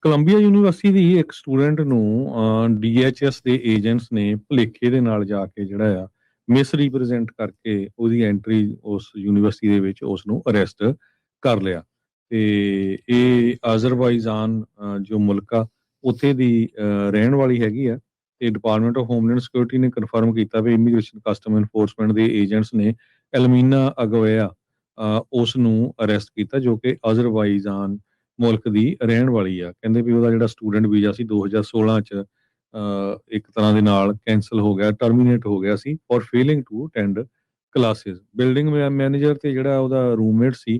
Columbia university ਦੀ ਇੱਕ student ਨੂੰ DHS ਦੇ ਏਜੰਟਸ ਨੇ ਭੁਲੇਖੇ ਦੇ ਨਾਲ ਜਾ ਕੇ ਜਿਹੜਾ ਆ ਮਿਸ ਰਿਪਰੈਜ਼ੈਂਟ ਕਰਕੇ ਉਹਦੀ ਐਂਟਰੀ ਉਸ ਯੂਨੀਵਰਸਿਟੀ ਦੇ ਵਿੱਚ ਉਸ ਨੂੰ ਅਰੈਸਟ ਕਰ ਲਿਆ। ਤੇ ਇਹ ਅਜ਼ਰਬਾਈਜਾਨ ਜੋ ਮੁਲਕ ਆ ਉੱਥੇ ਦੀ ਰਹਿਣ ਵਾਲੀ ਹੈਗੀ ਆ। ਤੇ ਡਿਪਾਰਟਮੈਂਟ ਆਫ ਹੋਮਲੈਂਡ ਸਿਕਿਉਰਿਟੀ ਨੇ ਕਨਫਰਮ ਕੀਤਾ ਵੀ ਇਮੀਗ੍ਰੇਸ਼ਨ ਕਸਟਮ ਇਨਫੋਰਸਮੈਂਟ ਦੇ ਏਜੰਟਸ ਨੇ ਐਲਮੀਨਾ ਅਗੋਇਆ ਉਸ ਨੂੰ ਅਰੈਸਟ ਕੀਤਾ, ਜੋ ਕਿ ਅਜ਼ਰਬਾਈਜਾਨ ਮੁਲਕ ਦੀ ਰਹਿਣ ਵਾਲੀ ਆ। ਕਹਿੰਦੇ ਵੀ ਉਹਦਾ ਜਿਹੜਾ ਸਟੂਡੈਂਟ ਵੀਜ਼ਾ ਸੀ 2016 ਚ ਇੱਕ ਤਰ੍ਹਾਂ ਦੇ ਨਾਲ ਕੈਂਸਲ ਹੋ ਗਿਆ, ਟਰਮੀਨੇਟ ਹੋ ਗਿਆ ਸੀ for failing to attend classes. Building manager ਤੇ ਜਿਹੜਾ ਉਹਦਾ ਰੂਮਮੇਟ ਸੀ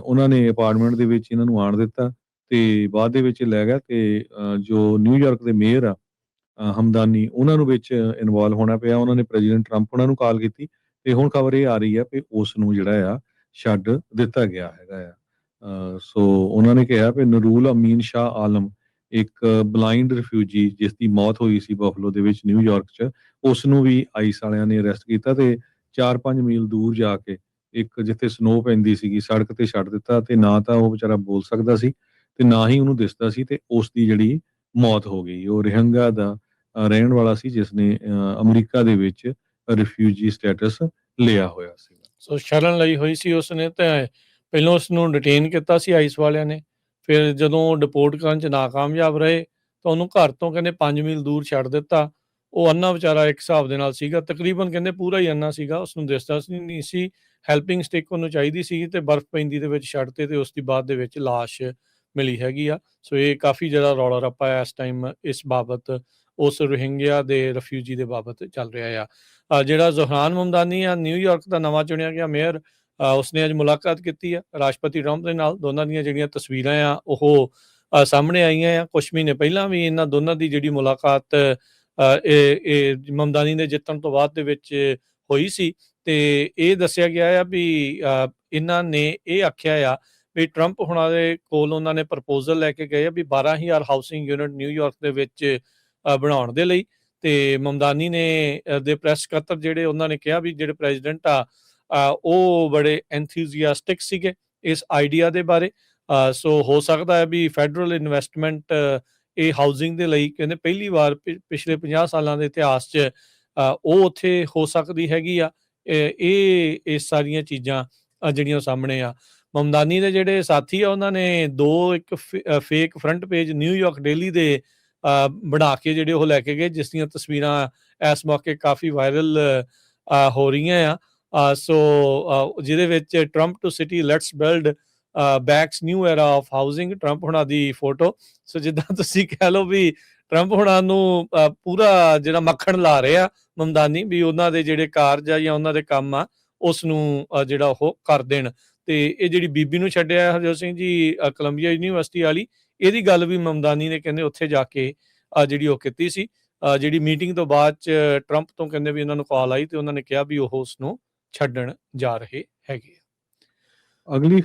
ਉਹਨਾਂ ਨੇ ਅਪਾਰਟਮੈਂਟ ਦੇ ਵਿੱਚ ਇਹਨਾਂ ਨੂੰ ਆਣ ਦਿੱਤਾ ਤੇ ਬਾਅਦ ਦੇ ਵਿੱਚ ਲੈ ਗਿਆ ਤੇ ਜੋ ਨਿਊਯਾਰਕ ਦੇ ਮੇਅਰ ਆ ਹਮਦਾਨੀ, ਉਹਨਾਂ ਨੂੰ ਵਿੱਚ ਇਨਵੋਲਵ ਹੋਣਾ ਪਿਆ। ਉਹਨਾਂ ਨੇ ਪ੍ਰੈਜ਼ੀਡੈਂਟ ਟਰੰਪ ਉਹਨਾਂ ਨੂੰ ਕਾਲ ਕੀਤੀ ਤੇ ਹੁਣ ਖਬਰ ਇਹ ਆ ਰਹੀ ਆ ਵੀ ਉਸ ਨੂੰ ਜਿਹੜਾ ਆ ਛੱਡ ਦਿੱਤਾ ਗਿਆ ਹੈਗਾ ਆ। ਸੋ ਉਹਨਾਂ ਨੇ ਕਿਹਾ ਵੀ ਨਰੂਲ ਅਮੀਨ ਸ਼ਾਹ ਆਲਮ ਇੱਕ ਬਲਾਈਂਡ ਰਿਫਿਊਜੀ ਜਿਸ ਦੀ ਮੌਤ ਹੋਈ ਸੀ ਬਫਲੋ ਦੇ ਵਿੱਚ ਨਿਊਯਾਰਕ 'ਚ, ਉਸ ਨੂੰ ਵੀ ਆਈਸ ਵਾਲਿਆਂ ਨੇ ਅਰੈਸਟ ਕੀਤਾ ਤੇ 4-5 ਮੀਲ ਦੂਰ ਜਾ ਕੇ ਇੱਕ ਜਿੱਥੇ ਸਨੋ ਪੈਂਦੀ ਸੀਗੀ ਸੜਕ ਤੇ ਛੱਡ ਦਿੱਤਾ। ਤੇ ਨਾ ਤਾਂ ਉਹ ਵਿਚਾਰਾ ਬੋਲ ਸਕਦਾ ਸੀ ਤੇ ਨਾ ਹੀ ਉਹਨੂੰ ਦਿਸਦਾ ਸੀ ਤੇ ਉਸ ਦੀ ਜਿਹੜੀ ਮੌਤ ਹੋ ਗਈ। ਉਹ ਰਿਹੰਗਾ ਦਾ ਰਹਿਣ ਵਾਲਾ ਸੀ ਜਿਸ ਨੇ ਅਮਰੀਕਾ ਦੇ ਵਿੱਚ ਰਿਫਿਊਜੀ ਸਟੇਟਸ ਲਿਆ ਹੋਇਆ ਸੀ। ਸੋ ਸ਼ਰਨ ਲਈ ਹੋਈ ਸੀ ਉਸਨੇ, ਤੇ ਪਹਿਲਾਂ ਉਸ ਨੂੰ ਡਿਟੇਨ ਕੀਤਾ ਸੀ ਆਈਸ ਵਾਲਿਆਂ ਨੇ। ਫਿਰ ਜਦੋਂ ਡਿਪੋਰਟ ਕਰਨ 'ਚ ਨਾਕਾਮਯਾਬ ਰਹੇ ਤਾਂ ਉਹਨੂੰ ਘਰ ਤੋਂ ਕਹਿੰਦੇ 5 ਮੀਲ ਦੂਰ ਛੱਡ ਦਿੱਤਾ। ਉਹ ਅੰਨਾ ਵਿਚਾਰਾ ਇੱਕ ਹਿਸਾਬ ਦੇ ਨਾਲ ਸੀਗਾ, ਤਕਰੀਬਨ ਕਹਿੰਦੇ ਪੂਰਾ ਹੀ ਅੰਨਾ ਸੀਗਾ, ਉਸਨੂੰ ਦਿਸਦਾ ਨਹੀਂ ਸੀ। ਹੈਲਪਿੰਗ ਸਟਿਕ ਉਹਨੂੰ ਚਾਹੀਦੀ ਸੀ ਤੇ ਬਰਫ਼ ਪੈਂਦੀ ਦੇ ਵਿੱਚ ਛੱਡਤੇ ਤੇ ਉਸ ਦੀ ਬਾਅਦ ਦੇ ਵਿੱਚ ਲਾਸ਼ ਮਿਲੀ ਹੈਗੀ ਆ। ਸੋ ਇਹ ਕਾਫੀ ਜਿਹੜਾ ਰੌਲਾ ਰੱਪਾ ਹੈ ਇਸ ਟਾਈਮ ਇਸ ਬਾਬਤ, ਉਸ ਰੋਹਿੰਗਿਆ ਦੇ ਰਿਫਿਊਜੀ ਦੇ ਬਾਬਤ ਚੱਲ ਰਿਹਾ ਆ। ਜਿਹੜਾ ਜ਼ੋਹਰਾਨ ਮਮਦਾਨੀ ਆ ਨਿਊਯਾਰਕ ਦਾ ਨਵਾਂ ਚੁਣਿਆ ਗਿਆ ਮੇਅਰ, ਉਸਨੇ ਅੱਜ ਮੁਲਾਕਾਤ ਕੀਤੀ ਆ ਰਾਸ਼ਟਰਪਤੀ ਟਰੰਪ ਦੇ ਨਾਲ। ਦੋਨਾਂ ਦੀਆਂ ਜਿਹੜੀਆਂ ਤਸਵੀਰਾਂ ਆ ਉਹ ਸਾਹਮਣੇ ਆਈਆਂ ਆ। ਕੁਛ ਮਹੀਨੇ ਪਹਿਲਾਂ ਵੀ ਇਹਨਾਂ ਦੋਨਾਂ ਦੀ ਜਿਹੜੀ ਮੁਲਾਕਾਤ ਇਹ ਮਮਦਾਨੀ ਦੇ ਜਿੱਤਣ ਤੋਂ ਬਾਅਦ ਦੇ ਵਿੱਚ ਹੋਈ ਸੀ। ਤੇ ਇਹ ਦੱਸਿਆ ਗਿਆ ਆ ਵੀ ਇਹਨਾਂ ਨੇ ਇਹ ਆਖਿਆ ਆ ਵੀ ਟਰੰਪ ਹੁਣਾਂ ਦੇ ਕੋਲ ਉਹਨਾਂ ਨੇ ਪ੍ਰਪੋਜ਼ਲ ਲੈ ਕੇ ਗਏ ਆ ਵੀ 12,000 ਹਾਊਸਿੰਗ ਯੂਨਿਟ ਨਿਊਯਾਰਕ ਦੇ ਵਿੱਚ ਬਣਾਉਣ ਦੇ ਲਈ। ਤੇ ਮਮਦਾਨੀ ਨੇ ਦੇ ਪ੍ਰੈਸ ਸਕੱਤਰ ਜਿਹੜੇ ਉਹਨਾਂ ਨੇ ਕਿਹਾ ਵੀ ਜਿਹੜੇ ਪ੍ਰੈਜ਼ੀਡੈਂਟ ਆ ਉਹ ਬੜੇ ਐਂਥੂਜ਼ੀਆਸਟਿਕ ਸੀਗੇ ਇਸ ਆਈਡੀਆ ਦੇ ਬਾਰੇ। ਸੋ ਹੋ ਸਕਦਾ ਹੈ ਵੀ ਫੈਡਰਲ ਇਨਵੈਸਟਮੈਂਟ ਇਹ ਹਾਊਸਿੰਗ ਦੇ ਲਈ ਕਹਿੰਦੇ ਪਹਿਲੀ ਵਾਰ ਪਿਛਲੇ 50 ਸਾਲਾਂ ਦੇ ਇਤਿਹਾਸ 'ਚ ਉਹ ਉੱਥੇ ਹੋ ਸਕਦੀ ਹੈਗੀ ਆ। ਇਹ ਸਾਰੀਆਂ ਚੀਜ਼ਾਂ ਜਿਹੜੀਆਂ ਸਾਹਮਣੇ ਆ। ਮਮਦਾਨੀ ਦੇ ਜਿਹੜੇ ਸਾਥੀ ਆ ਉਹਨਾਂ ਨੇ ਇੱਕ fake front page New York daily ਦੇ ਬਣਾ ਕੇ ਜਿਹੜੇ ਉਹ ਲੈ ਕੇ ਗਏ, ਜਿਸ ਦੀਆਂ ਤਸਵੀਰਾਂ ਇਸ ਮੌਕੇ ਕਾਫੀ ਵਾਇਰਲ ਹੋ ਰਹੀਆਂ ਆ। ਸੋ ਜਿਹਦੇ ਵਿੱਚ Trump to city let's build backs new era of housing, Trump ਹੁਣਾਂ ਦੀ ਫੋਟੋ। ਸੋ ਜਿੱਦਾਂ ਤੁਸੀਂ ਕਹਿ ਲਓ ਵੀ ਟਰੰਪ ਹੁਣਾਂ ਨੂੰ ਪੂਰਾ ਜਿਹੜਾ ਮੱਖਣ ਲਾ ਰਹੇ ਆ ਮਮਦਾਨੀ, ਵੀ ਉਹਨਾਂ ਦੇ ਜਿਹੜੇ ਕਾਰਜ ਆ ਜਾਂ ਉਹਨਾਂ ਦੇ ਕੰਮ ਆ ਉਸ ਨੂੰ ਜਿਹੜਾ ਉਹ ਕਰ ਦੇਣ। ਤੇ ਇਹ ਜਿਹੜੀ ਬੀਬੀ ਨੂੰ ਛੱਡਿਆ ਹਰਜੋਤ ਸਿੰਘ ਜੀ ਕੋਲੰਬੀਆ ਯੂਨੀਵਰਸਿਟੀ ਵਾਲੀ, ਇਹਦੀ ਗੱਲ ਵੀ ਮਮਦਾਨੀ ਨੇ ਕਹਿੰਦੇ ਉੱਥੇ ਜਾ ਕੇ ਜਿਹੜੀ ਉਹ ਕੀਤੀ ਸੀ। ਜਿਹੜੀ ਮੀਟਿੰਗ ਤੋਂ ਬਾਅਦ 'ਚ ਟਰੰਪ ਤੋਂ ਕਹਿੰਦੇ ਵੀ ਉਹਨਾਂ ਨੂੰ ਕਾਲ ਆਈ ਤੇ ਉਹਨਾਂ ਨੇ ਕਿਹਾ ਵੀ ਉਹ ਉਸ ਨੂੰ ਛੱਡਣ ਜਾ ਰਹੇ ਹੈਗੇ। ਅਗਲੀ